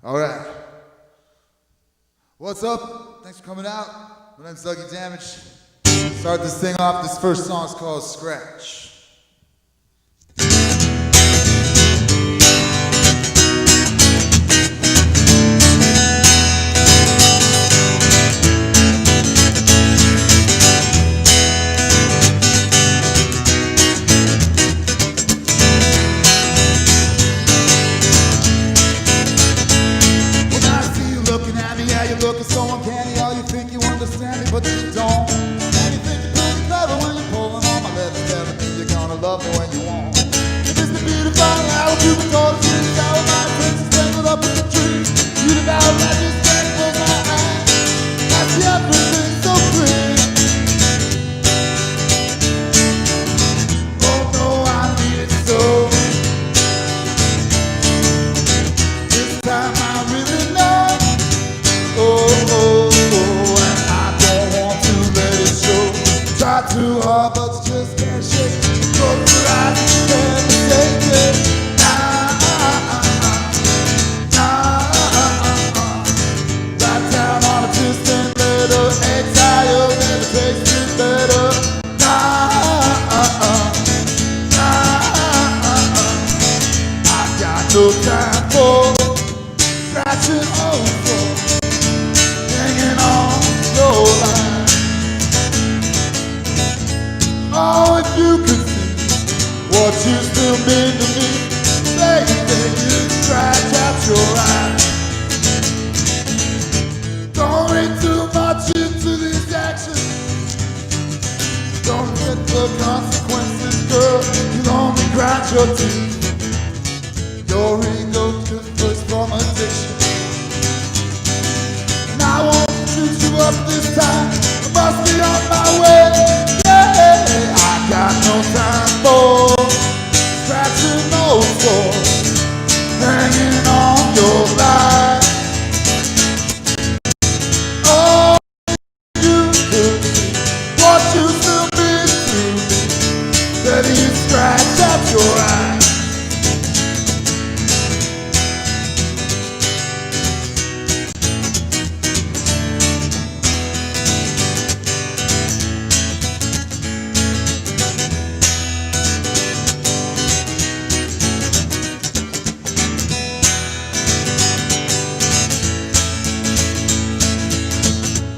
All right. What's up? Thanks for coming out. My name's Dougie Damage. Start this thing off. This first song's called Scratch. You're looking so uncanny, all you think you understand me, but you don't. And you think you're pretty clever when you're pulling on my leather, telling me you're gonna love me when you won't. If it's the beautiful hour, you've been told to see how my princess tangled up in the trees. You devour my disrespect for my eyes. I see everything so clear. Oh no, I need it so. This time I really know. And I don't want to let it show. Try too hard, but you just can't shake. Close your eyes, can't mistake it. Write down on a distant letter, exile, and it takes it better. I got no time for scratching over. Hanging on your line. Oh, if you could see what you still mean to me, baby, you scratch out your eyes. Don't read too much into these actions. Don't get the consequences, girl. You'll only grind your teeth. Your ego suffers from addiction. I won't shoot you up this time. I must be on my way. Yeah, I got no time for scratching no sores, hanging on your line. Oh, you could see what you still been through me. Better you scratch out your eyes.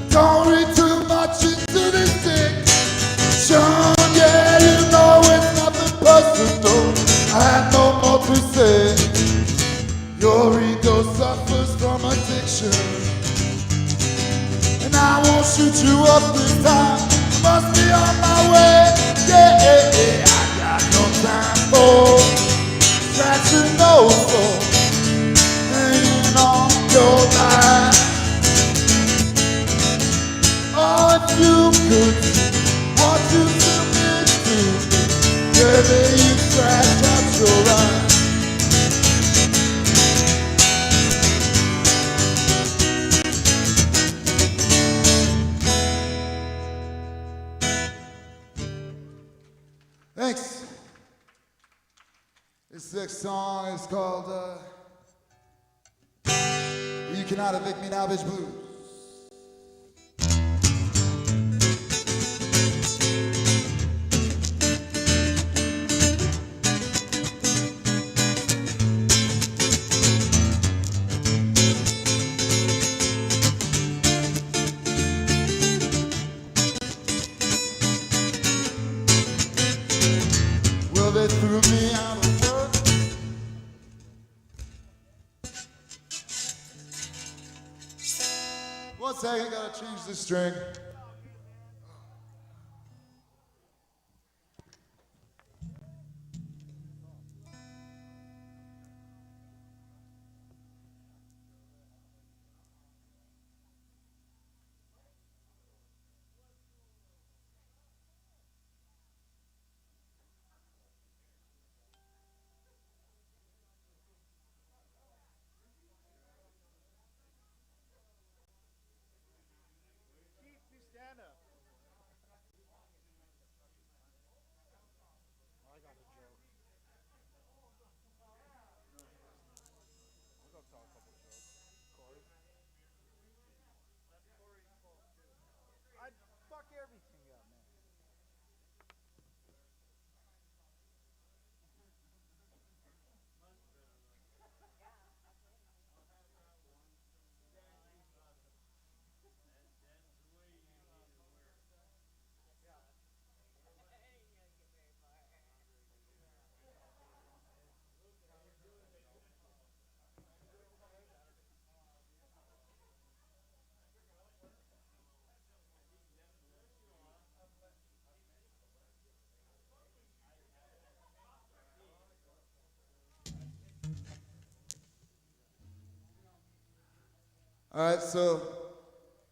Don't read too much into this diction. Yeah, you know it's nothing personal. I had no more to say. Your ego suffers from addiction. And I won't shoot you up this time. Must be on my way. Yeah, I got no time for scratching no soul, hanging on your line. Oh, if you could see what you still need to be, baby, you scratch out your eyes. Thanks. This next song is called You Cannot Evict Me Now, Bitch Blues. Well, they threw me out of work. One second, gotta change the string. All right, so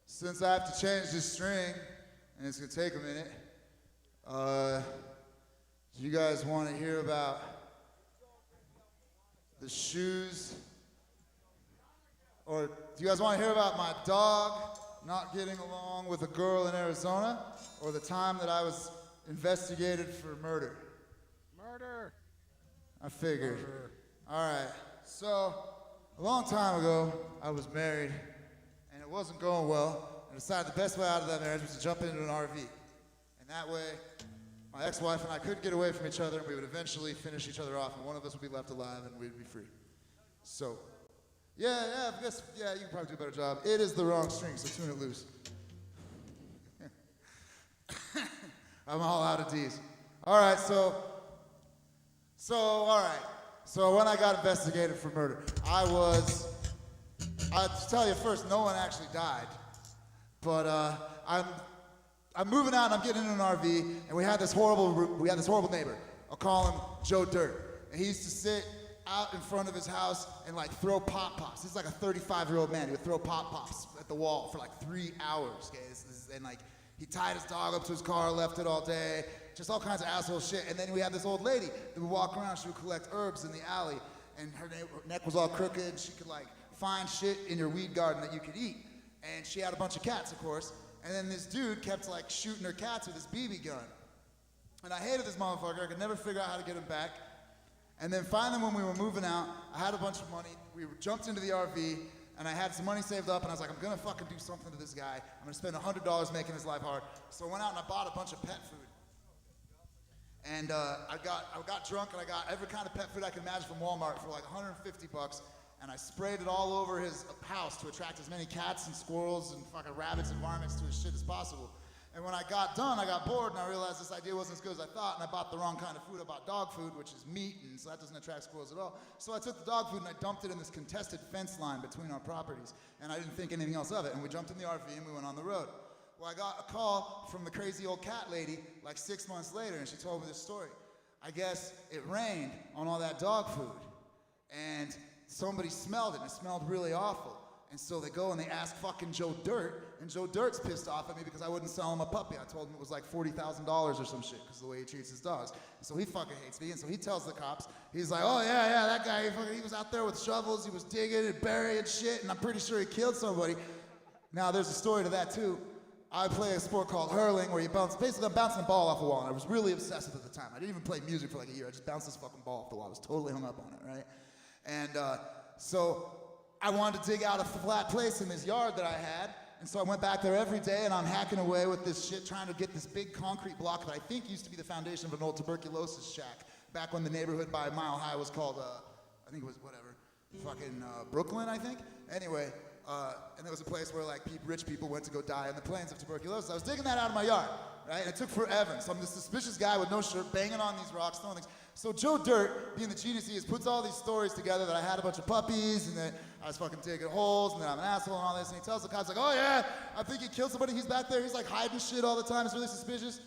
since I have to change this string, and it's gonna take a minute, do you guys want to hear about the shoes? Or do you guys want to hear about my dog not getting along with a girl in Arizona? Or the time that I was investigated for murder? Murder! I figured. Murder. All right, so a long time ago, I was married, and it wasn't going well. I decided the best way out of that marriage was to jump into an RV. And that way, my ex-wife and I could get away from each other, and we would eventually finish each other off, and one of us would be left alive, and we'd be free. So, I guess, you can probably do a better job. It is the wrong string, so tune it loose. I'm all out of D's. All right, so when I got investigated for murder, I'll tell you first, no one actually died, but I'm moving out and I'm getting in an RV, and we had this horrible neighbor. I'll call him Joe Dirt, and he used to sit out in front of his house and like throw pop-pops. He's like a 35-year-old man. He would throw pop-pops at the wall for like 3 hours, okay? And like he tied his dog up to his car, left it all day, just all kinds of asshole shit. And then we had this old lady that would walk around. She would collect herbs in the alley, and her neck was all crooked, and she could like find shit in your weed garden that you could eat. And she had a bunch of cats, of course. And then this dude kept like shooting her cats with his BB gun. And I hated this motherfucker. I could never figure out how to get him back. And then finally when we were moving out, I had a bunch of money. We jumped into the RV, and I had some money saved up, and I was like, I'm gonna fucking do something to this guy. I'm gonna spend $100 making his life hard. So I went out and I bought a bunch of pet food. And I got drunk, and I got every kind of pet food I could imagine from Walmart for like $150, and I sprayed it all over his house to attract as many cats and squirrels and fucking rabbits and varmints to his shit as possible. And when I got done, I got bored, and I realized this idea wasn't as good as I thought, and I bought the wrong kind of food. I bought dog food, which is meat, and so that doesn't attract squirrels at all. So I took the dog food and I dumped it in this contested fence line between our properties, and I didn't think anything else of it. And we jumped in the RV and we went on the road. Well, I got a call from the crazy old cat lady like 6 months later, and she told me this story. I guess it rained on all that dog food, and somebody smelled it, and it smelled really awful. And so they go and they ask fucking Joe Dirt, and Joe Dirt's pissed off at me because I wouldn't sell him a puppy. I told him it was like $40,000 or some shit because of the way he treats his dogs. And so he fucking hates me, and so he tells the cops, he's like, oh yeah, that guy, he was out there with shovels, he was digging and burying shit, and I'm pretty sure he killed somebody. Now there's a story to that too. I play a sport called hurling where basically I'm bouncing a ball off a wall, and I was really obsessive at the time. I didn't even play music for like a year. I just bounced this fucking ball off the wall. I was totally hung up on it, right? And so I wanted to dig out a flat place in this yard that I had, and so I went back there every day, and I'm hacking away with this shit, trying to get this big concrete block that I think used to be the foundation of an old tuberculosis shack, back when the neighborhood by Mile High was called, I think it was whatever, fucking Brooklyn, I think? Anyway, and there was a place where like rich people went to go die in the plains of tuberculosis. I was digging that out of my yard, right? And it took forever. So I'm this suspicious guy with no shirt banging on these rocks, throwing things. So Joe Dirt, being the genius he is, puts all these stories together that I had a bunch of puppies, and that I was fucking digging holes, and that I'm an asshole and all this. And he tells the cops like, oh yeah, I think he killed somebody. He's back there. He's like hiding shit all the time. It's really suspicious.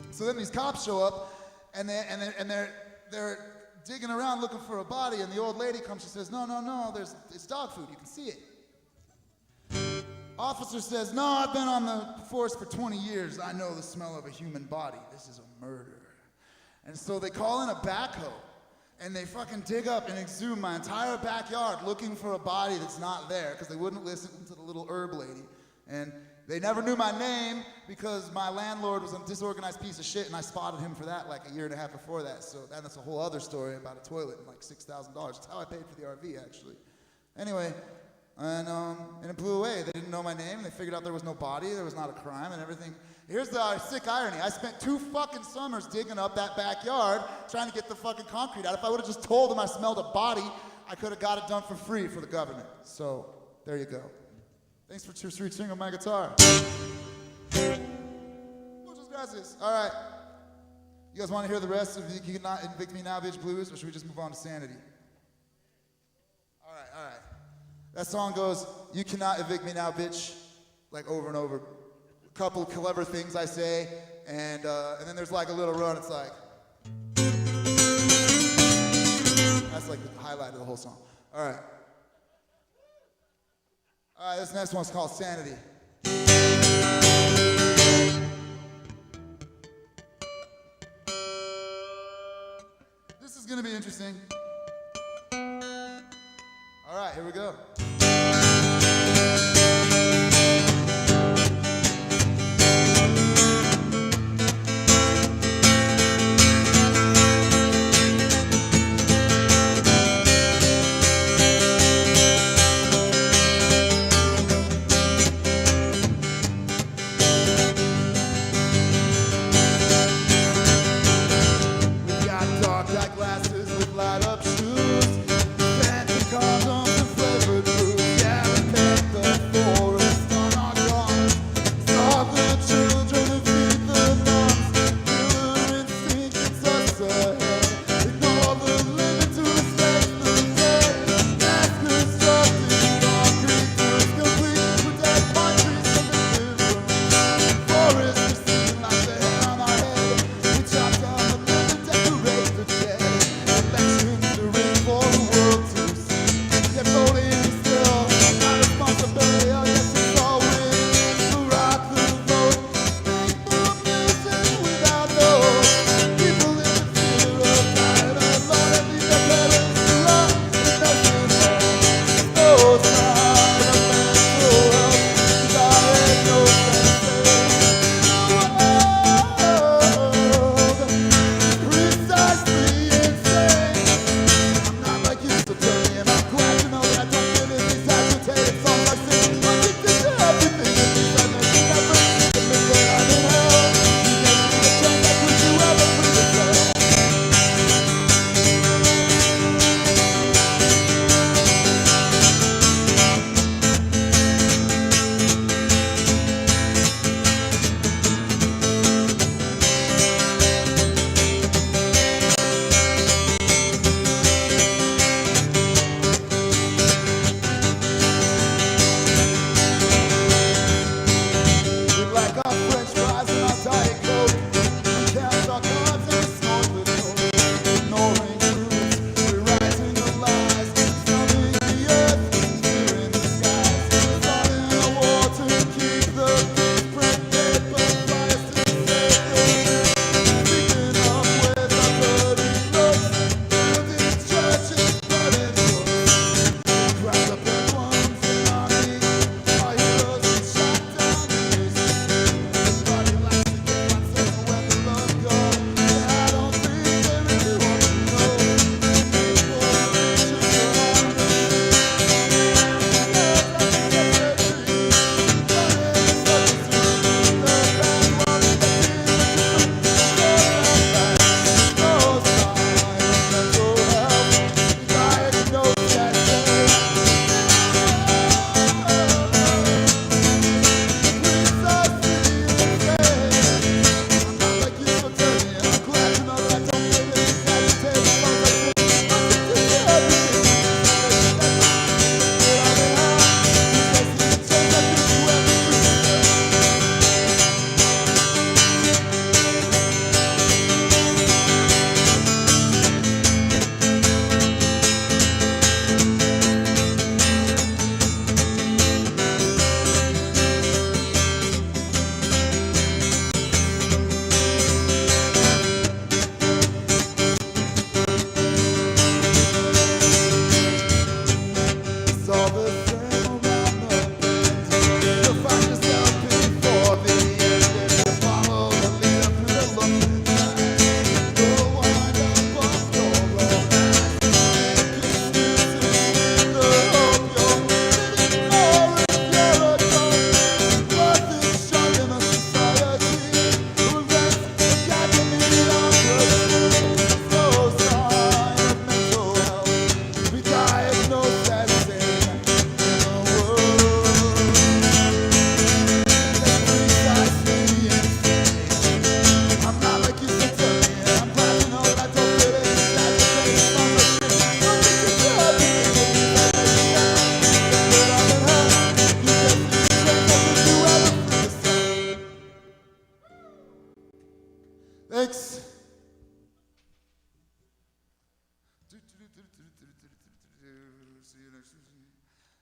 So then these cops show up, and they're digging around looking for a body, and the old lady comes. She says, no, it's dog food. You can see it. Officer says, no, I've been on the force for 20 years. I know the smell of a human body. This is a murder. And so they call in a backhoe, and they fucking dig up and exhume my entire backyard looking for a body that's not there because they wouldn't listen to the little herb lady. And they never knew my name because my landlord was a disorganized piece of shit, and I spotted him for that like a year and a half before that. So that's a whole other story about a toilet and like $6,000. That's how I paid for the RV, actually. Anyway, and it blew away. They didn't know my name. They figured out there was no body, there was not a crime, and everything. Here's the sick irony. I spent 2 fucking summers digging up that backyard trying to get the fucking concrete out. If I would have just told them I smelled a body, I could have got it done for free for the government. So, there you go. Thanks for singing on my guitar. Muchas gracias. All right. You guys want to hear the rest of You Cannot Evict Me Now, Bitch Blues, or should we just move on to Sanity? All right. That song goes, you cannot evict me now, bitch, like over and over. A couple of clever things I say, and then there's like a little run, it's like. That's like the highlight of the whole song. All right. All right, this next one's called Sanity. This is gonna be interesting. All right, here we go. Dark glasses with light up shoes, fancy condoms and flavored fruit.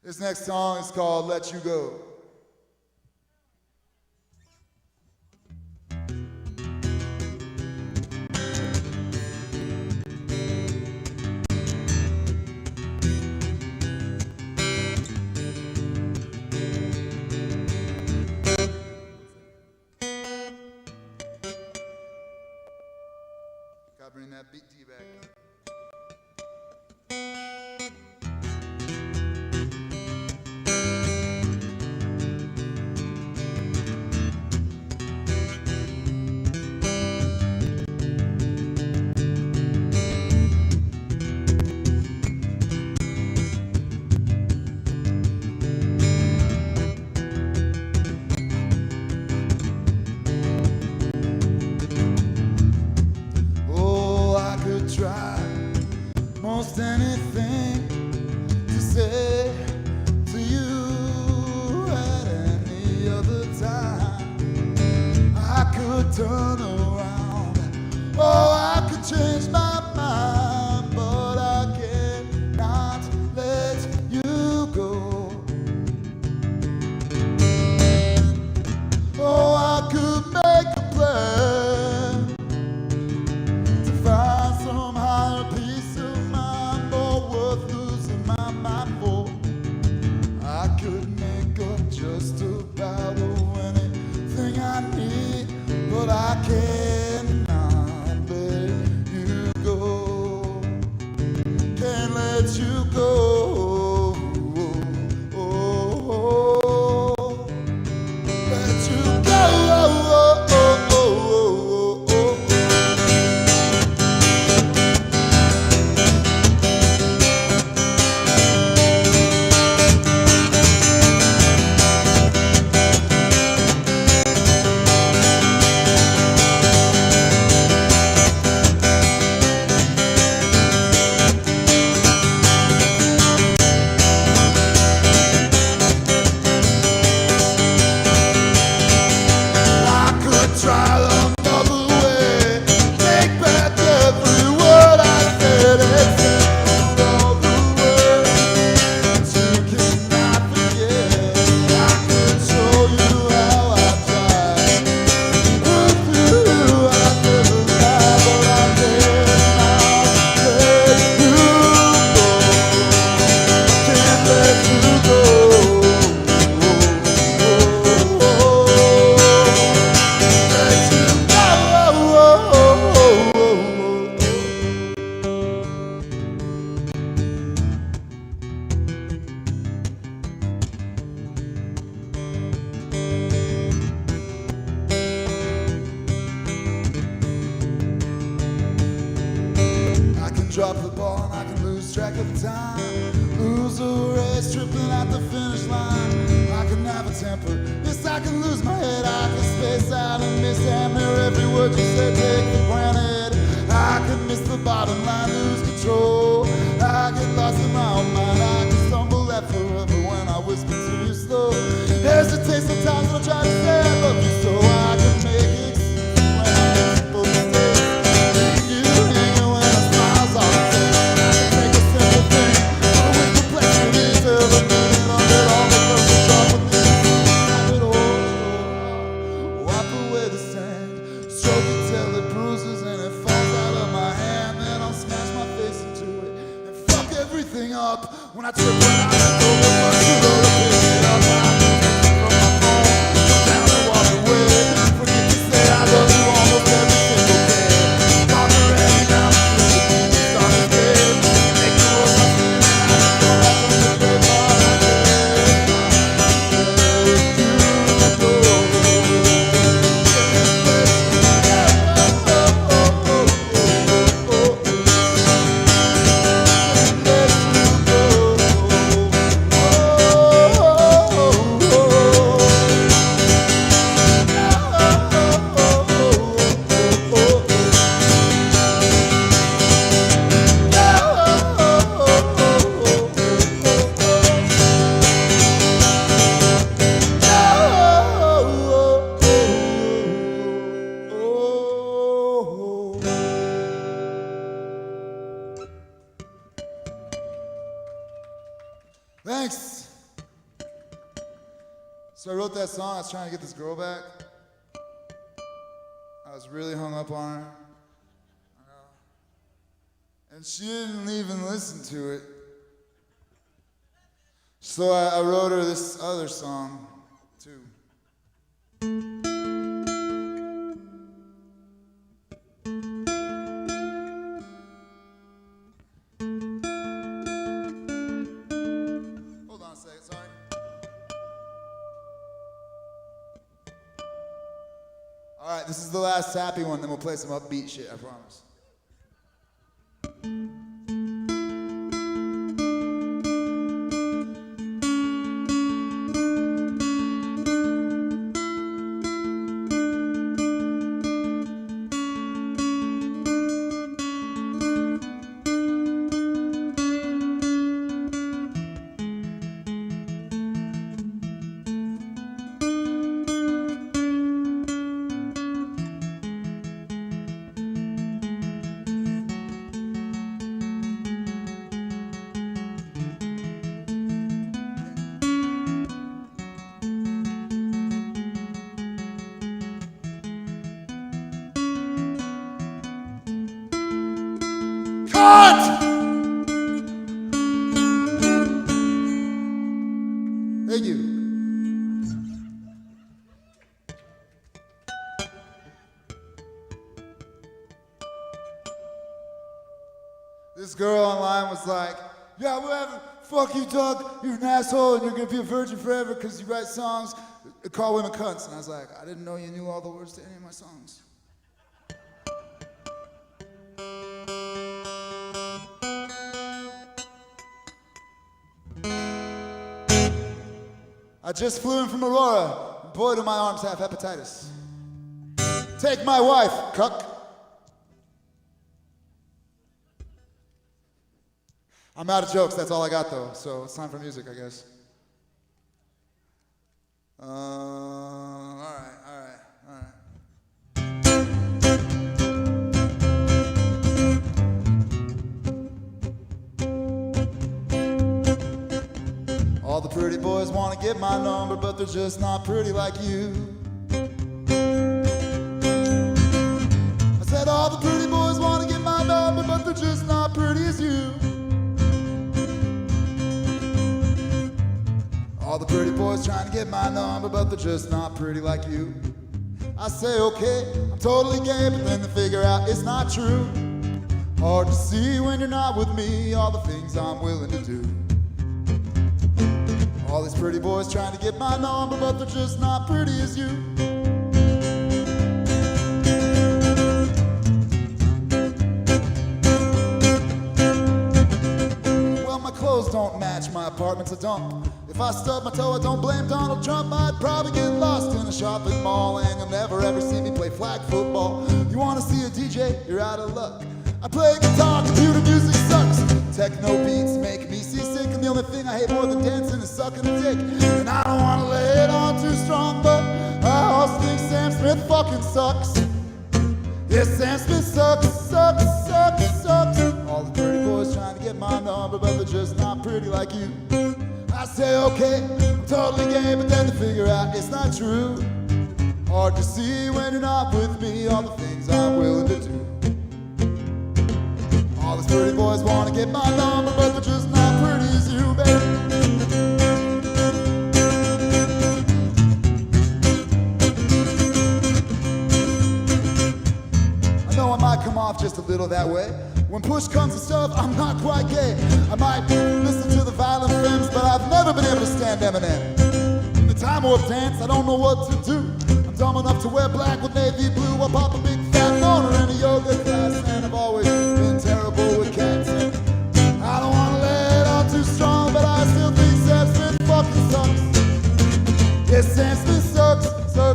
This next song is called Let You Go. Gotta bring that beat to you back. Try most anything to say to you at any other time. I could turn around, or I could change my mind, but I cannot let you go. Oh, I could make a plan to find some higher peace of mind, more worth losing my mind for. I could make up just about anything I need, but I cannot let you go. Can't let you go. Let you go. Drop the ball and I can lose track of time. Lose a race, tripping at the finish line. I can have a temper, yes I can lose my head. I can space out and miss and hear every word you say, take for granted. I can miss the bottom line, lose control. I get lost in my own mind. I can stumble at forever when I whisper to you slow. Hesitate sometimes when I try to say I love you so. I can make excuses when I'm supposed to stay. Up when I trip, when I go, but you know to pick it up. So I wrote that song. I was trying to get this girl back. I was really hung up on her. And she didn't even listen to it. So I wrote her this other song, too. Hold on a second, sorry. All right, this is the last happy one, then we'll play some upbeat shit, I promise. Thank you. This girl online was like, yeah, whatever, fuck you, Doug, you're an asshole and you're gonna be a virgin forever because you write songs that call women cunts. And I was like, I didn't know you knew all the words to any of my songs. I just flew in from Aurora, and boy do my arms have hepatitis. Take my wife, cuck. I'm out of jokes, that's all I got though, so it's time for music, I guess. All right. All the pretty boys want to get my number, but they're just not pretty like you. I said all the pretty boys want to get my number, but they're just not pretty as you. All the pretty boys trying to get my number, but they're just not pretty like you. I say okay, I'm totally gay, but then they figure out it's not true. Hard to see when you're not with me, all the things I'm willing to do. All these pretty boys trying to get my number, but they're just not pretty as you. Well, my clothes don't match, my apartment's a dump. If I stub my toe, I don't blame Donald Trump. I'd probably get lost in a shopping mall, and you'll never ever see me play flag football. You wanna see a DJ? You're out of luck. I play guitar, computer music sucks. Techno beats make me seasick, and the only thing I hate more than dancing is sucking a dick. And I don't wanna lay it on too strong, but I also think Sam Smith fucking sucks. Yes, Sam Smith sucks. All the pretty boys trying to get my number, but they're just not pretty like you. I say okay, I'm totally gay, but then they figure out it's not true. Hard to see when you're not with me, all the things I'm willing to do. All these pretty boys wanna get my number, but they're just not pretty as you, baby. I know I might come off just a little that way. When push comes to shove, I'm not quite gay. I might listen to the Violent Femmes, but I've never been able to stand Eminem. In the Time Warp dance, I don't know what to do. I'm dumb enough to wear black with navy blue. I'll pop a big fat boner in a yoga class, and I've always been terrible with cats. And I don't wanna lay it on too strong, but I still think Sam Smith fucking sucks. Yes, Sam Smith sucks. All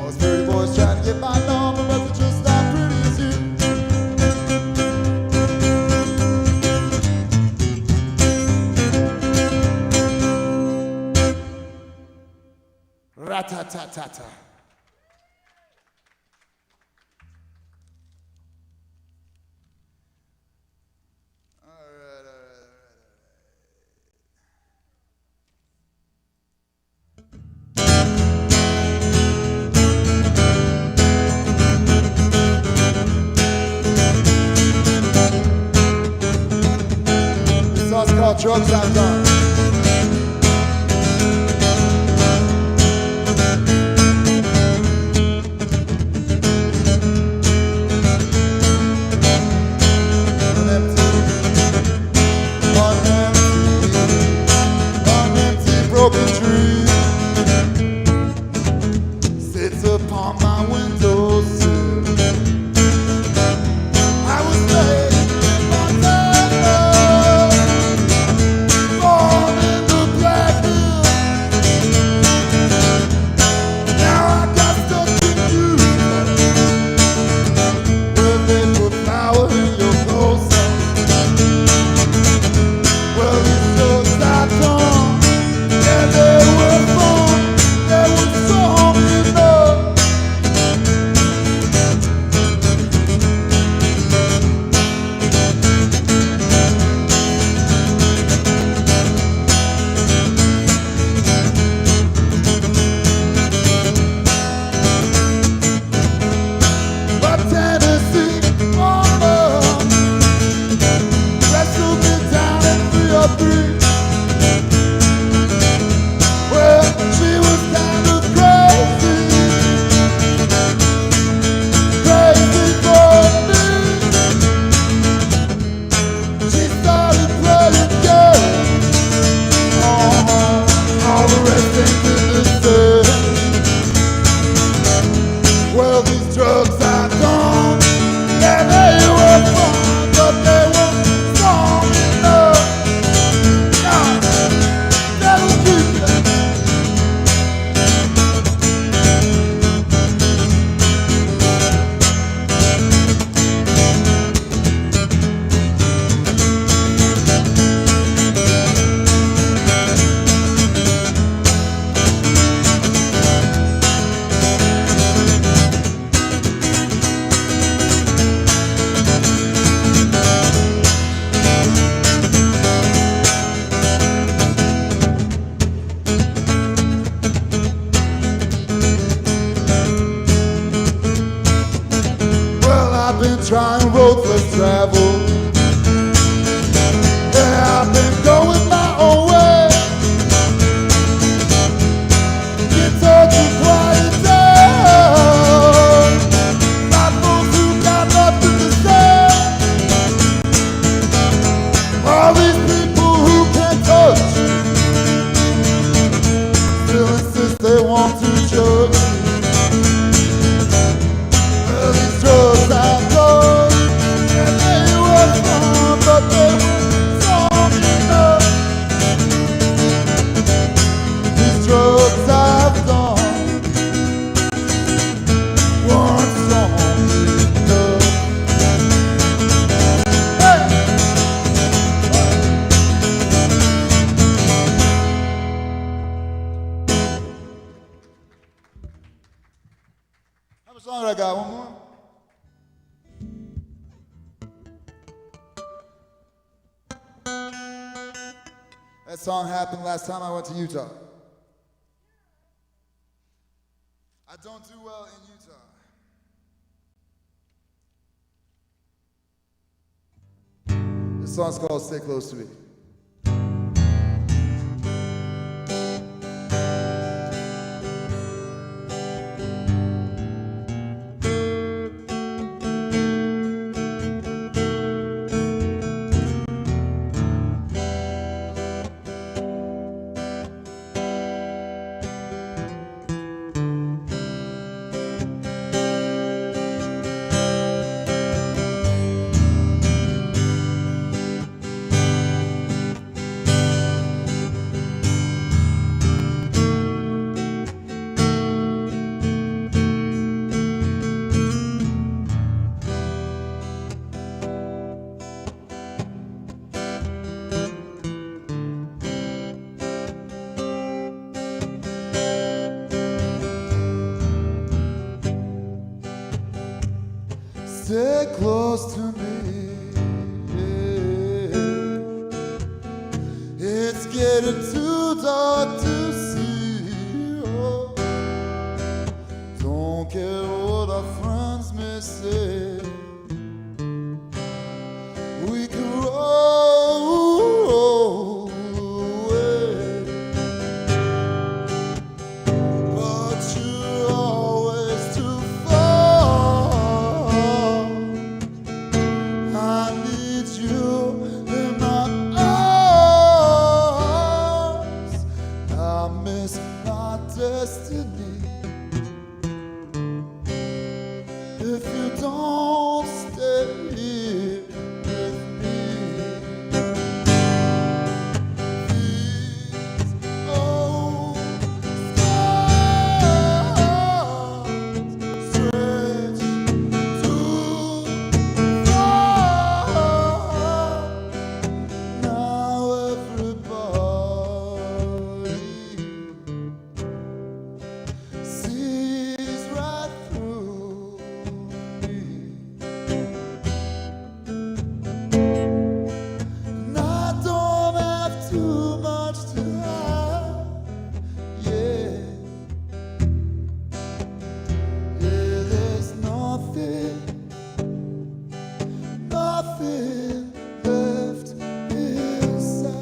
those pretty boys trying to get my number, but they're just not pretty as you. Ra-ta-ta-ta-ta. All called Drugs I've Done. An empty broken tree sits upon my windowsill. I was late in Montana, born in the Black Hills. Now I got stuck in Utah, where they put flour in your clothes. Well, these drugs I done, yeah, they were fun. They were strong enough. But Tennessee, oh love, wrestled me down in 303. Well, she was kind of crazy, crazy for me. She started playing games, all the rest ain't business said. Well, these drugs I done, yeah, they were fun, but they weren't strong enough. Nah, that'll keep you. Well, I've been trying roadless travel. Yeah, I've been going my own way. Get told to quiet down. My folks who got nothing to say. All these people who can't touch still insist they want to judge. Well, these drugs I done, and they were fun, but they weren't strong enough. These drugs I've done weren't strong enough. Hey! How much longer I got? One more? That song happened last time I went to Utah. I don't do well in Utah. This song's called Stay Close to Me. Stay close to me. Yeah. It's getting too dark to see. Oh. Don't care what our friends may say. We can roll promise my destiny. If you don't stay here with me, these old scars stretch too far. Now everybody sees right through me, and I don't have too much to hide. Yeah, yeah, there's nothing left inside.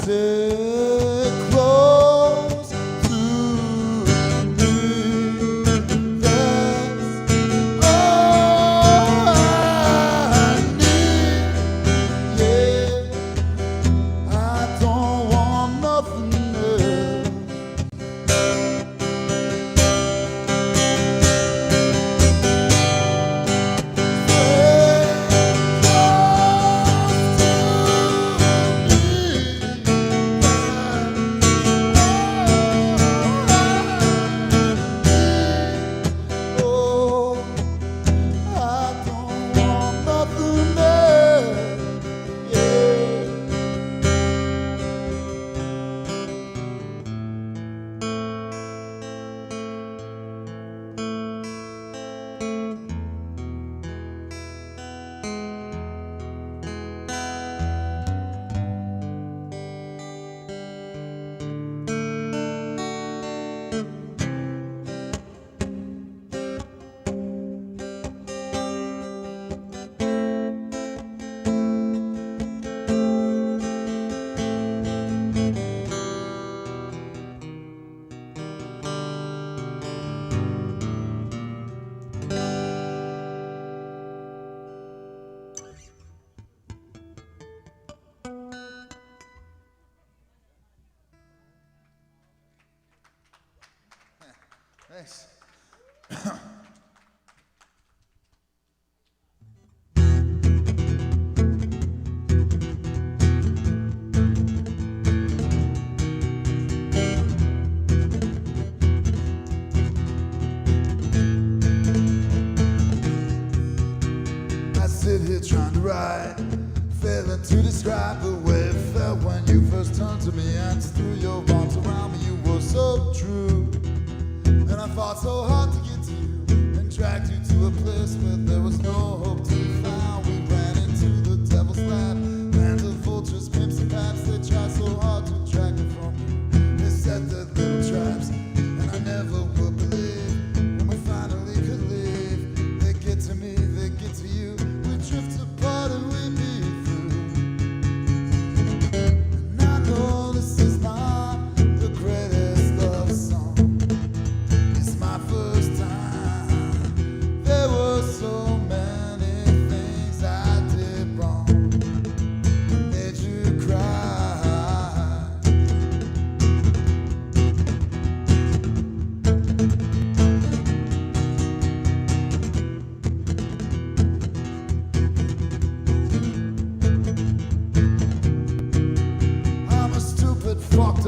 Sit close to me. That's all I need. Yeah, I don't want nothing else. Thanks. I sit here trying to write, failing to describe the way it felt when you first turned to me and threw your arms around me. You were so true, and I fought so hard to get to you and dragged you to a place where there was no hope to be found. We ran into the devil's lap, land of vultures, pimps and paps. They tried so hard to track me from you. They set their little traps, and I never would believe when we finally could leave. They get to me, they get to you. We drift apart and we meet through. And I know this is not the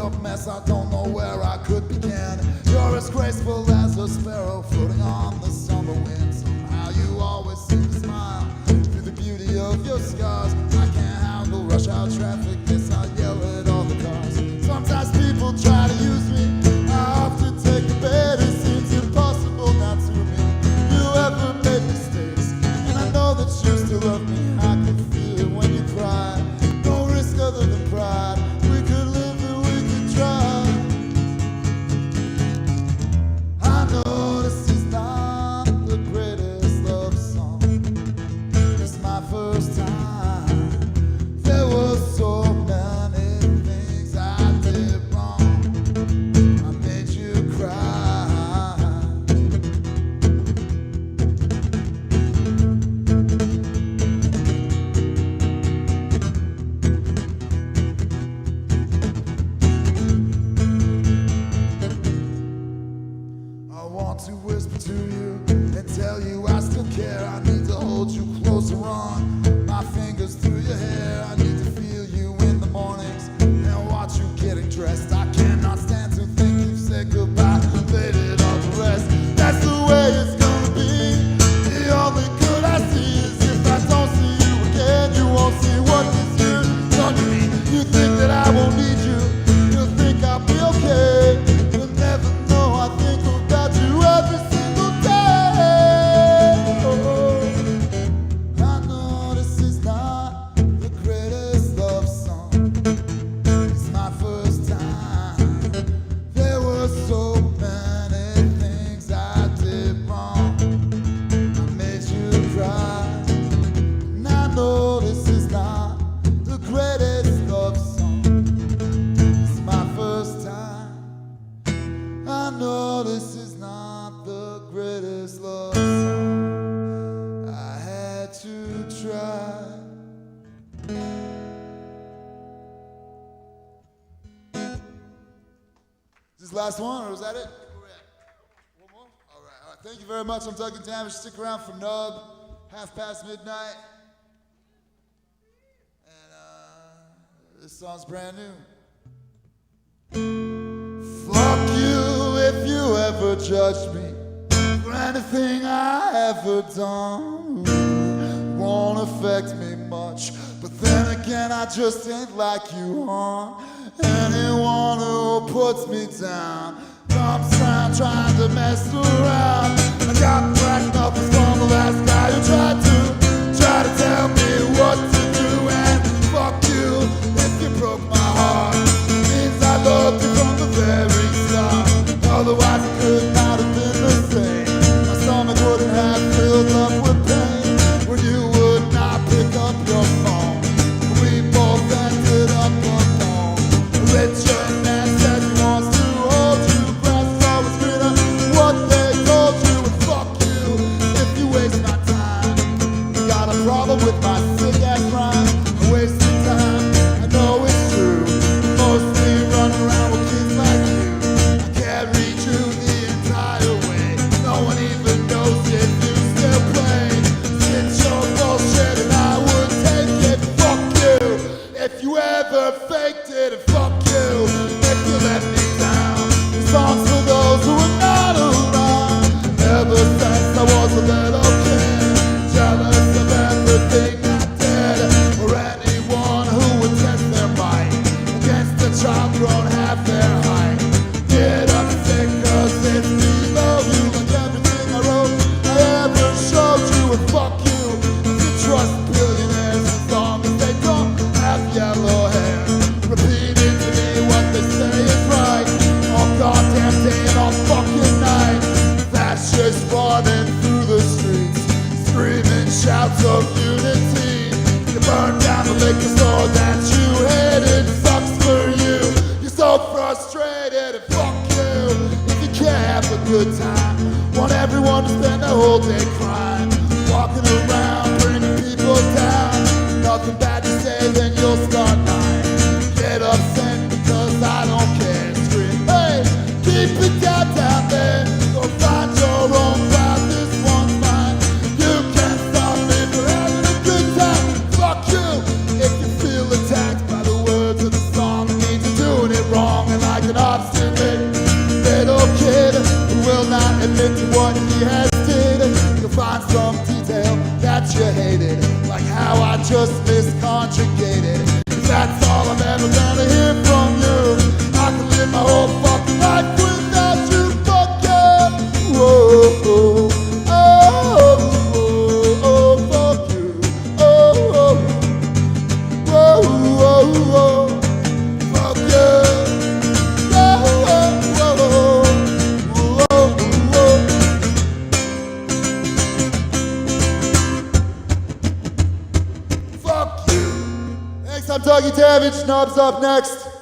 up mess, I don't know where I could begin. You're as graceful as a sparrow floating on the summer wind. Somehow you always seem to smile through the beauty of your scars. I can't handle rush hour traffic, yes, I yell at all the cars. Sometimes people try to use me, I have to take the bait. It seems impossible not to me. You ever made mistakes, and I know that you still love me. I can feel it when you cry. No risk other than pride. We could live and we could try. I know this is not the greatest love song. It's my first time. There were so many things I did wrong. I made you cry. I want to whisper to you and tell you I still care. I need to hold you closer, on my fingers through your hair. I need to feel you in the mornings and watch you getting dressed. I cannot stand to think you've said goodbye, laid it all to rest. That's the way it's gonna be. The only good I see is if I don't see you again. You won't see what this year's done to me. You think that I won't need you, you'll think I'll be okay. You'll never know I think about you every single day. Oh, I know this is not the greatest love song. It's my first time. There were so many things I did wrong. I made you cry. And I know this is not the greatest love song. It's my first time. I know this is not the greatest love song. I had to try. Is this last one, or is that it? Where we at? One more? All right. Thank you very much. I'm Dougie Damage. Stick around for Nub, midnight. And this song's brand new. Fuck you if you ever judge me for anything I ever done. Won't affect me much, but then again I just ain't like you, huh? Anyone who puts me down comes around trying to mess around. I got cracked knuckles from the last guy who tried to tell me what to do. And fuck you if you broke my heart. It means I loved you from the very start. Otherwise it could not have been the same. My stomach wouldn't have filled up with pain when you would not pick up your phone. We both ended up alone. A richer man said he wants to hold you. Grass is always greener, what they told you. And fuck you if you waste my time. You got a problem with my sick ass rhyme. I'm wasting time, I know it's true. Mostly run around with kids like you. I can't reach you the entire way. No one even knows if you still play. Sit your bullshit and I would take it. Fuck you if you ever faked it. And fuck you if you let me down. This song's for those who are not around. Ever since I was a little kid, jealous of everything I did, or anyone who would test their might against a child grown half their height. Get upset cause it's below you. Like everything I wrote I ever showed you. And fuck you if you trust billionaires as long as they don't have yellow hair. Repeating to me what they say is right all goddamn day and all fucking night. Fascists running through the streets, screaming shouts of unity. You burn down the liquor store that you hated. Sucks for you, you're so frustrated. And fuck you if you can't have a good time. Want everyone to spend their whole day crying, walking around, bringing people down. Nothing bad to say, then you'll start lying. Get upset because I don't care. Scream, hey, keep it down there. Go find your own crowd, this one's mine. You can't stop me from having a good time. Fuck you if you feel attacked by the words of the song. It means you're doing it wrong. into what he has did, you'll find some detail that you hated, like how I just misconjugated. That's all I'm ever gonna hear from you. I can live my whole fucking life without you. Fuck you. Whoa, oh, oh, oh, oh, fuck you. Oh, oh, whoa, whoa, whoa, fuck you. Whoa, whoa, whoa, whoa, whoa. Fuck you. Thanks, I'm Dougie Damage. Nubs up next.